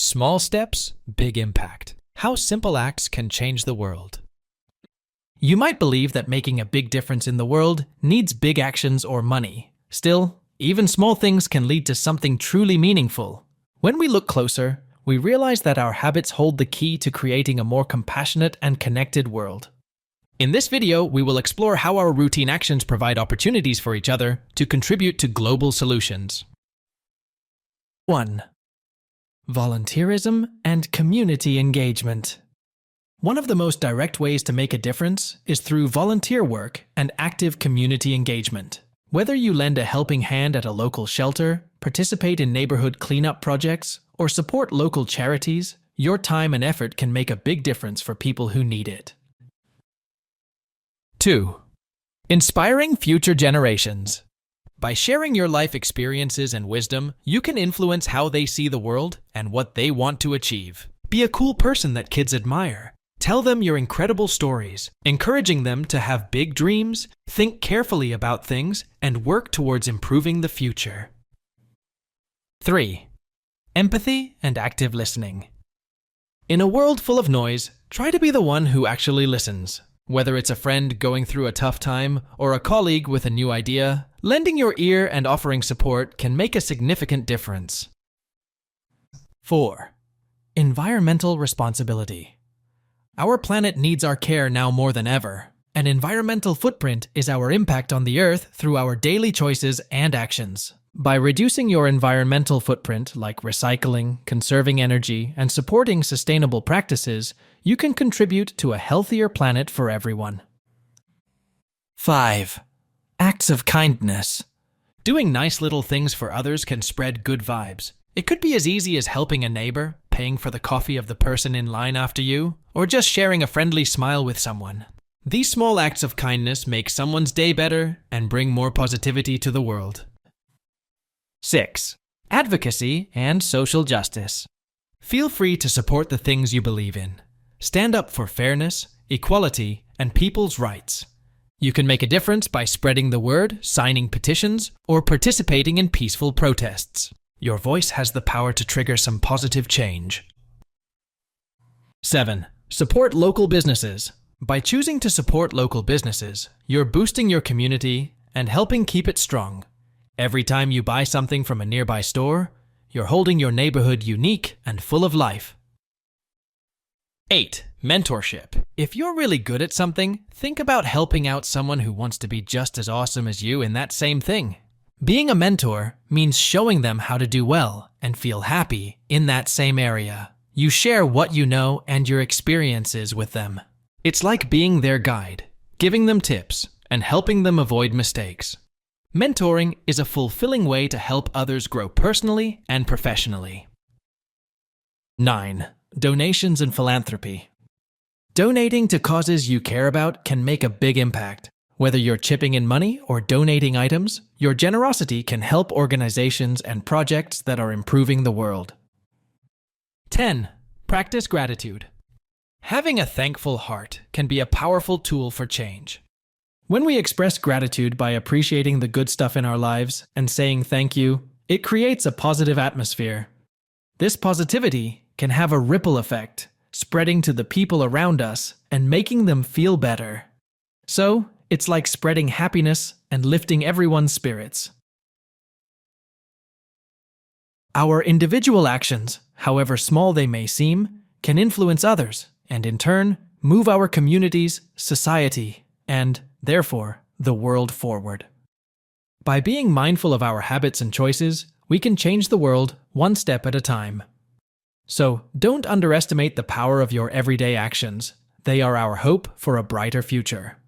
Small steps, big impact. How simple acts can change the world. You might believe that making a big difference in the world needs big actions or money. Still, even small things can lead to something truly meaningful. When we look closer, we realize that our habits hold the key to creating a more compassionate and connected world. In this video, we will explore how our routine actions provide opportunities for each other to contribute to global solutions. 1. Volunteerism and Community Engagement. One of the most direct ways to make a difference is through volunteer work and active community engagement. Whether you lend a helping hand at a local shelter, participate in neighborhood cleanup projects, or support local charities, your time and effort can make a big difference for people who need it. 2. Inspiring future generations. By sharing your life experiences and wisdom, you can influence how they see the world and what they want to achieve. Be a cool person that kids admire. Tell them your incredible stories, encouraging them to have big dreams, think carefully about things, and work towards improving the future. 3. Empathy and active listening. In a world full of noise, try to be the one who actually listens. Whether it's a friend going through a tough time or a colleague with a new idea, lending your ear and offering support can make a significant difference. 4. Environmental responsibility. Our planet needs our care now more than ever. An environmental footprint is our impact on the Earth through our daily choices and actions. By reducing your environmental footprint, like recycling, conserving energy, and supporting sustainable practices, you can contribute to a healthier planet for everyone. 5. Acts of kindness. Doing nice little things for others can spread good vibes. It could be as easy as helping a neighbor, paying for the coffee of the person in line after you, or just sharing a friendly smile with someone. These small acts of kindness make someone's day better and bring more positivity to the world. 6. Advocacy and social justice. Feel free to support the things you believe in. Stand up for fairness, equality, and people's rights. You can make a difference by spreading the word, signing petitions, or participating in peaceful protests. Your voice has the power to trigger some positive change. 7. Support local businesses. By choosing to support local businesses, you're boosting your community and helping keep it strong. Every time you buy something from a nearby store, you're holding your neighborhood unique and full of life. 8. Mentorship. If you're really good at something, think about helping out someone who wants to be just as awesome as you in that same thing. Being a mentor means showing them how to do well and feel happy in that same area. You share what you know and your experiences with them. It's like being their guide, giving them tips, and helping them avoid mistakes. Mentoring is a fulfilling way to help others grow personally and professionally. 9. Donations and philanthropy. Donating to causes you care about can make a big impact. Whether you're chipping in money or donating items, your generosity can help organizations and projects that are improving the world. 10. Practice gratitude. Having a thankful heart can be a powerful tool for change. When we express gratitude by appreciating the good stuff in our lives and saying thank you, it creates a positive atmosphere. This positivity can have a ripple effect, spreading to the people around us and making them feel better. So, it's like spreading happiness and lifting everyone's spirits. Our individual actions, however small they may seem, can influence others and in turn move our communities, society, and, therefore, the world forward. By being mindful of our habits and choices, we can change the world one step at a time. So, don't underestimate the power of your everyday actions. They are our hope for a brighter future.